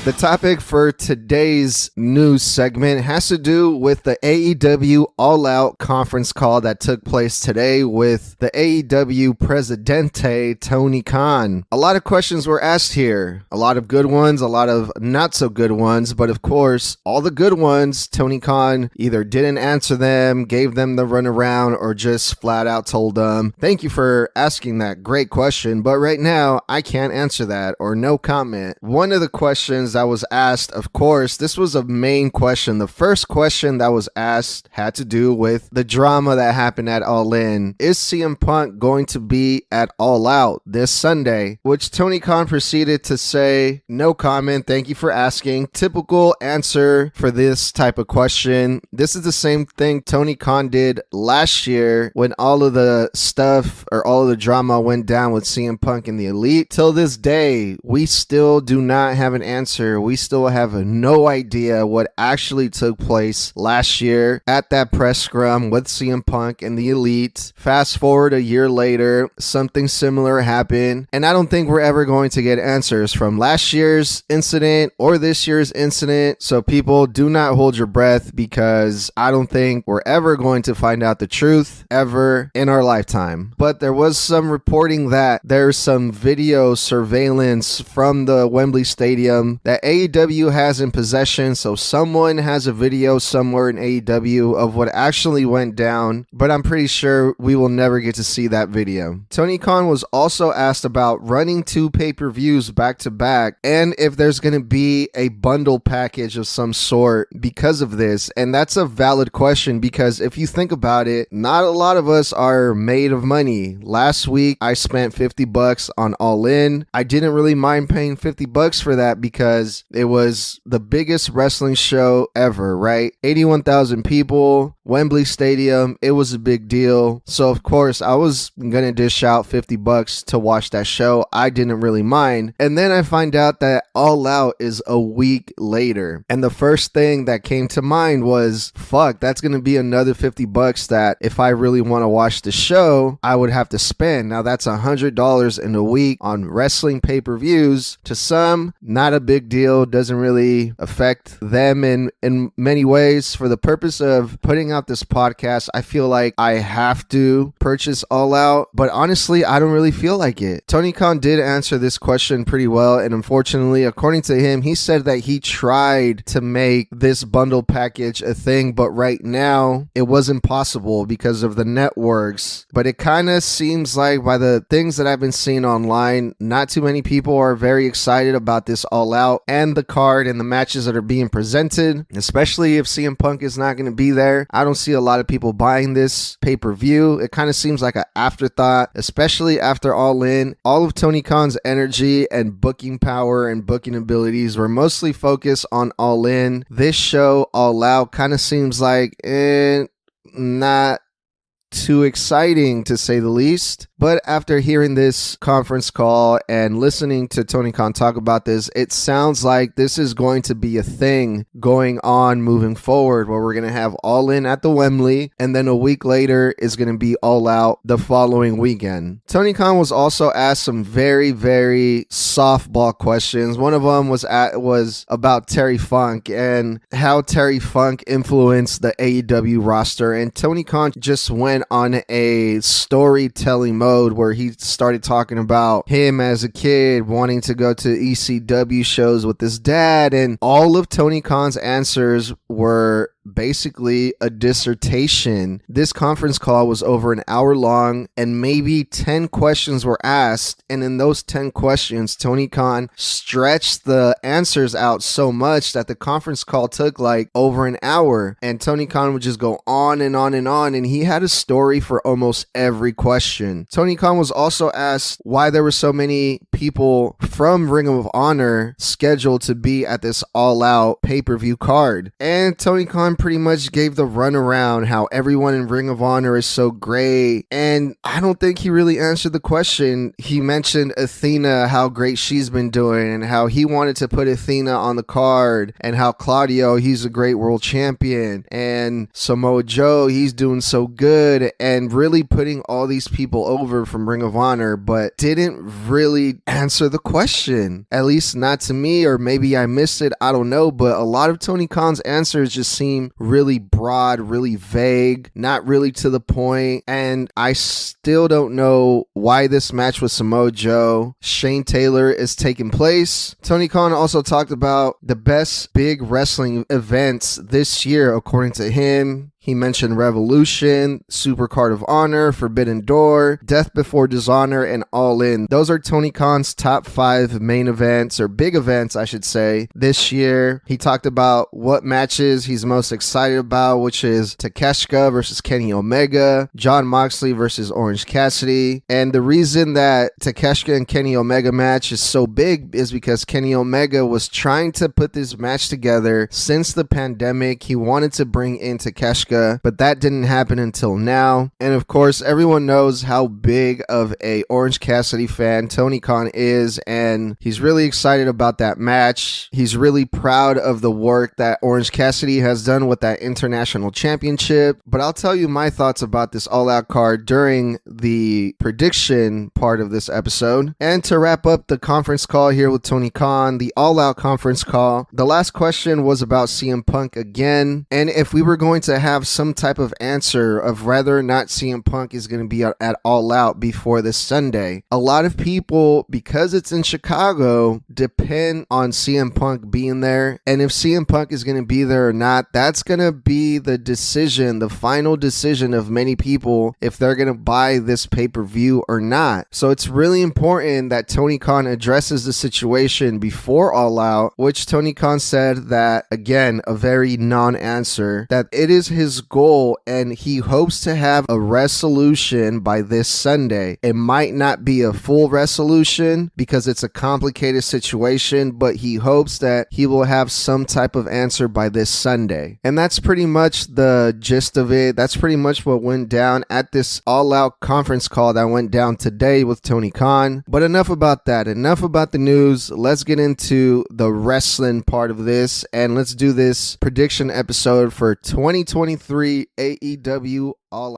The topic for today's news segment has to do with the AEW All Out conference call that took place today with the AEW Presidente, Tony Khan. A lot of questions were asked here. A lot of good ones, a lot of not so good ones, but of course, all the good ones, Tony Khan either didn't answer them, gave them the runaround, or just flat out told them, thank you for asking that great question, but right now, I can't answer that, or no comment. One of the questions that was asked, of course, this was a main question. The first question that was asked had to do with the drama that happened at All In. Is CM Punk going to be at All Out this Sunday? Which Tony Khan proceeded to say, no comment, thank you for asking. Typical answer for this type of question. This is the same thing Tony Khan did last year when all of the stuff or all of the drama went down with CM Punk and the Elite. Till this day, we still do not have an answer. We still have no idea what actually took place last year at that press scrum with CM Punk and the Elite. Fast forward a year later, something similar happened, and I don't think we're ever going to get answers from last year's incident or this year's incident. So people, do not hold your breath, because I don't think we're ever going to find out the truth ever in our lifetime. But there was some reporting that there's some video surveillance from the Wembley Stadium that AEW has in possession, so someone has a video somewhere in AEW of what actually went down, but I'm pretty sure we will never get to see that video. Tony Khan was also asked about running 2 pay-per-views back to back, and if there's going to be a bundle package of some sort because of this, and that's a valid question, because if you think about it, not a lot of us are made of money. Last week, I spent $50 on All In. I didn't really mind paying $50 for that because it was the biggest wrestling show ever, right? 81,000 people, Wembley Stadium, it was a big deal. So of course, I was gonna dish out $50 to watch that show. I didn't really mind. And then I find out that All Out is a week later. And the first thing that came to mind was, fuck, that's gonna be another $50 that if I really want to watch the show, I would have to spend. Now that's $100 in a week on wrestling pay-per-views. To some, not a big deal, doesn't really affect them in many ways. For the purpose of putting out this podcast, I feel like I have to purchase All Out, but honestly, I don't really feel like it. Tony Khan did answer this question pretty well, and unfortunately, according to him, he said that he tried to make this bundle package a thing, but right now, it wasn't possible because of the networks. But it kind of seems like by the things that I've been seeing online, not too many people are very excited about this All Out and the card and the matches that are being presented, especially if CM Punk is not going to be there. I don't see a lot of people buying this pay-per-view. It kind of seems like an afterthought, especially after All In. All of Tony Khan's energy and booking power and booking abilities were mostly focused on All In. This show, All Out, kind of seems like not too exciting, to say the least. But after hearing this conference call and listening to Tony Khan talk about this, it sounds like this is going to be a thing going on moving forward, where we're going to have All In at the Wembley, and then a week later is going to be All Out the following weekend. Tony Khan was also asked some very, very softball questions. One of them was about Terry Funk and how Terry Funk influenced the AEW roster, and Tony Khan just went on a storytelling mode where he started talking about him as a kid wanting to go to ECW shows with his dad, and all of Tony Khan's answers were basically a dissertation. This conference call was over an hour long, and maybe 10 questions were asked, and in those 10 questions, Tony Khan stretched the answers out so much that the conference call took like over an hour, and Tony Khan would just go on and on and on, and he had a story for almost every question. Tony Khan was also asked why there were so many people from Ring of Honor scheduled to be at this All Out pay-per-view card, and Tony Khan pretty much gave the runaround how everyone in Ring of Honor is so great, and I don't think he really answered the question. He mentioned Athena, how great she's been doing, and how he wanted to put Athena on the card, and how Claudio, he's a great world champion, and Samoa Joe, he's doing so good, and really putting all these people over from Ring of Honor, but didn't really answer the question. At least not to me, or maybe I missed it. I don't know. But a lot of Tony Khan's answers just seem really broad, really vague, not really to the point. And I still don't know why this match with Samoa Joe, Shane Taylor is taking place. Tony Khan also talked about the best big wrestling events this year, according to him. He mentioned Revolution, Super Card of Honor, Forbidden Door, Death Before Dishonor, and All In. Those are Tony Khan's top 5 main events, or big events, I should say, this year. He talked about what matches he's most excited about, which is Takeshita versus Kenny Omega, Jon Moxley versus Orange Cassidy. And the reason that Takeshita and Kenny Omega match is so big is because Kenny Omega was trying to put this match together since the pandemic. He wanted to bring in Takeshita, but that didn't happen until now. And of course, everyone knows how big of a Orange Cassidy fan Tony Khan is, and he's really excited about that match. He's really proud of the work that Orange Cassidy has done with that international championship. But I'll tell you my thoughts about this All Out card during the prediction part of this episode. And to wrap up the conference call here with Tony Khan, the All Out conference call, the last question was about CM Punk again, and if we were going to have some type of answer of whether or not CM Punk is going to be at All Out before this Sunday. A lot of people, because it's in Chicago, depend on CM Punk being there, and if CM Punk is going to be there or not, that's going to be the decision, the final decision of many people if they're going to buy this pay-per-view or not. So it's really important that Tony Khan addresses the situation before All Out, which Tony Khan said that, again, a very non-answer, that it is his goal and he hopes to have a resolution by this Sunday. It might not be a full resolution because it's a complicated situation, but he hopes that he will have some type of answer by this Sunday. And that's pretty much the gist of it. That's pretty much what went down at this All Out conference call that went down today with Tony Khan. But enough about that. Enough about the news. Let's get into the wrestling part of this, and let's do this prediction episode for 2023 AEW All Out.